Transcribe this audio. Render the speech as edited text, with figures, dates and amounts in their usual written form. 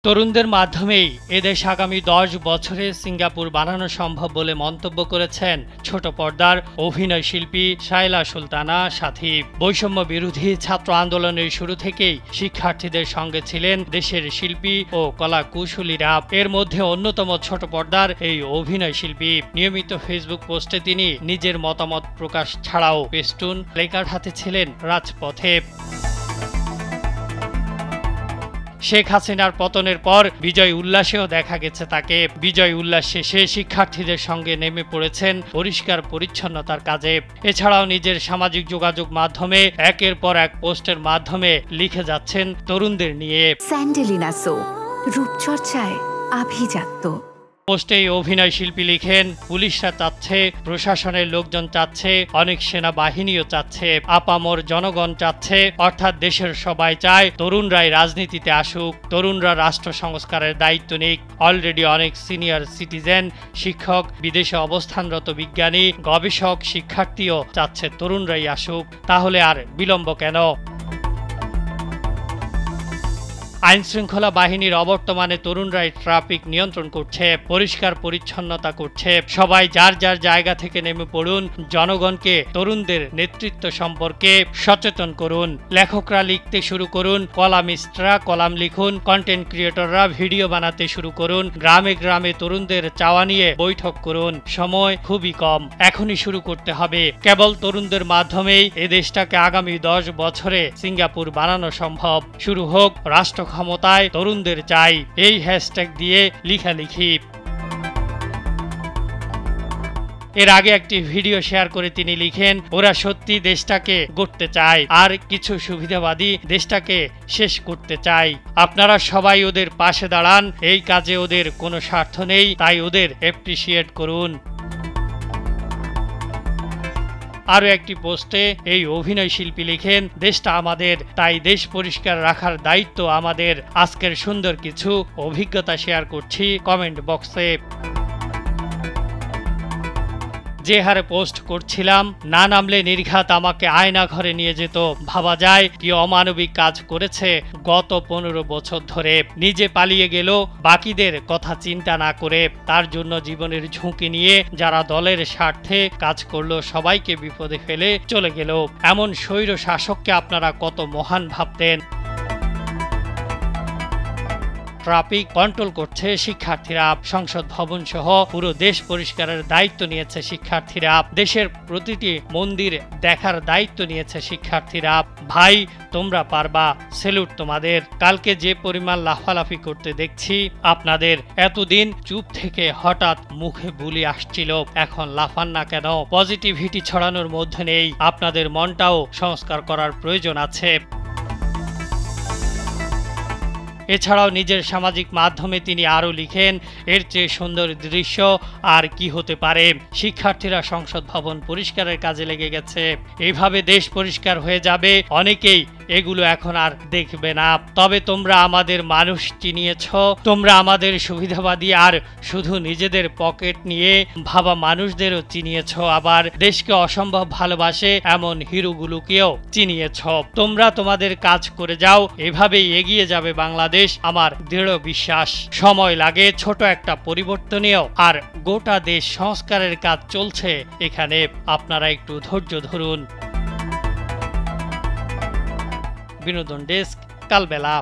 তরুণদের মাধ্যমেই এদেশ আগামী ১০ বছরে সিঙ্গাপুর বানানো সম্ভব বলে মন্তব্য করেছেন ছোট পর্দার অভিনয় শিল্পী শায়লা সুলতানা সাথী। বৈষম্য বিরোধী ছাত্র আন্দোলনের শুরু থেকেই শিক্ষার্থীদের সঙ্গে ছিলেন দেশের শিল্পী ও কলা কুশলীরা। এর মধ্যে অন্যতম ছোট পর্দার এই অভিনয় শিল্পী। নিয়মিত ফেসবুক পোস্টে তিনি নিজের মতামত প্রকাশ ছাড়াও পেস্টুন, প্লেকার্ড হাতে ছিলেন রাজপথে। শেখ হাসিনার পতনের পর বিজয় উল্লাসেও দেখা গেছে তাকে। বিজয় উল্লাস শেষে শিক্ষার্থীদের সঙ্গে নেমে পড়েছেন পরিষ্কার পরিচ্ছন্নতার কাজে। এছাড়াও নিজের সামাজিক যোগাযোগ মাধ্যমে একের পর এক পোস্টের মাধ্যমে লিখে যাচ্ছেন তরুণদের নিয়ে। স্যান্ডেলিনা সো, রূপচর্চায় আভিজাত্য। পোস্টে অভিনয় শিল্পী লিখেন, পুলিশরা চাচ্ছে, প্রশাসনের লোকজন চাচ্ছে, অনেক সেনাবাহিনীও চাচ্ছে, আপামর জনগণ চাচ্ছে, অর্থাৎ দেশের সবাই চায় তরুণরাই রাজনীতিতে আসুক, তরুণরা রাষ্ট্র সংস্কারের দায়িত্ব নিক। অলরেডি অনেক সিনিয়র সিটিজেন, শিক্ষক, বিদেশে অবস্থানরত বিজ্ঞানী, গবেষক, শিক্ষার্থীও চাচ্ছে তরুণরাই আসুক। তাহলে আর বিলম্ব কেন? আইন শৃঙ্খলা বাহিনীর অবর্তমানে তরুণরাই ট্রাফিক নিয়ন্ত্রণ করছে, পরিষ্কার পরিচ্ছন্নতা করছে। সবাই যার যার জায়গা থেকে নেমে পড়ুন, জনগণকে তরুণদের নেতৃত্ব সম্পর্কে সচেতন করুন। লেখকরা লিখতে শুরু করুন, কলামিস্টরা কলাম লিখুন, কন্টেন্ট ক্রিয়েটররা ভিডিও বানাতে শুরু করুন, গ্রামে গ্রামে তরুণদের চাওয়া নিয়ে বৈঠক করুন। সময় খুবই কম, এখনই শুরু করতে হবে। কেবল তরুণদের মাধ্যমেই এ দেশটাকে আগামী 10 বছরে সিঙ্গাপুর বানানো সম্ভব। শুরু হোক রাষ্ট্র ক্ষমতায় তরুণদের চাই, এই হ্যাশট্যাগ দিয়ে লেখালেখি। এর আগে একটি ভিডিও শেয়ার করে তিনি লিখেন, ওরা সত্যি দেশটাকে গড়তে চায়, আর কিছু সুবিধাবাদী দেশটাকে শেষ করতে চায়। আপনারা সবাই ওদের পাশে দাঁড়ান, এই কাজে ওদের কোনো স্বার্থ নেই, তাই ওদের অ্যাপ্রিসিয়েট করুন। আরও একটি পোস্টে এই অভিনয় শিল্পী লিখেন, দেশটা আমাদের, তাই দেশ পরিষ্কার রাখার দায়িত্ব আমাদের। আজকের সুন্দর কিছু অভিজ্ঞতা শেয়ার করছি কমেন্ট বক্সে। যে হারে পোস্ট করছিলাম, না নামলে নির্ঘাত আমাকে আয়না ঘরে নিয়ে যেত। ভাবা যায় কি অমানবিক কাজ করেছে গত 15 বছর ধরে। নিজে পালিয়ে গেল বাকিদের কথা চিন্তা না করে। তার জন্য জীবনের ঝুঁকি নিয়ে যারা দলের স্বার্থে কাজ করলো, সবাইকে বিপদে ফেলে চলে গেল। এমন স্বৈর শাসককে আপনারা কত মহান ভাবতেন। ট্রাফিক কন্ট্রোল করছে শিক্ষার্থীরা, সংসদ ভবন সহ পুরো দেশ পরিষ্কারের দায়িত্ব নিয়েছে শিক্ষার্থীরা, দেশের প্রতিটি মন্দির দেখার দায়িত্ব নিয়েছে শিক্ষার্থীরা। ভাই, তোমরা পারবা, স্যালুট তোমাদের। কালকে যে পরিমাণ লাফালাফি করতে দেখছি আপনাদের, এতদিন চুপ থেকে হঠাৎ মুখে বুলি আসছিল, এখন লাফান না কেন? পজিটিভিটি ছড়ানোর মধ্যে নেই, আপনাদের মনটাও সংস্কার করার প্রয়োজন আছে। এছাড়াও নিজের সামাজিক মাধ্যমে তিনি আরও লিখেন, এর চেয়ে সুন্দর দৃশ্য আর কি হতে পারে? শিক্ষার্থীরা সংসদ ভবন পরিষ্কারের কাজে লেগে গেছে। এইভাবে দেশ পরিষ্কার হয়ে যাবে, অনেকেই এগুলো এখন আর দেখবে না। তবে তোমরা আমাদের মানুষ চিনিয়েছ, তোমরা আমাদের সুবিধাবাদী আর শুধু নিজেদের পকেট নিয়ে ভাবা মানুষদেরও চিনিয়েছ, আবার দেশকে অসম্ভব ভালোবাসে এমন হিরোগুলোকেও চিনিয়েছ। তোমরা তোমাদের কাজ করে যাও, এভাবেই এগিয়ে যাবে বাংলাদেশ, আমার দৃঢ় বিশ্বাস। সময় লাগে ছোট একটা পরিবর্তনেও, আর গোটা দেশ সংস্কারের কাজ চলছে এখানে, আপনারা একটু ধৈর্য ধরুন। বিনোদন ডেস্ক, কালবেলা।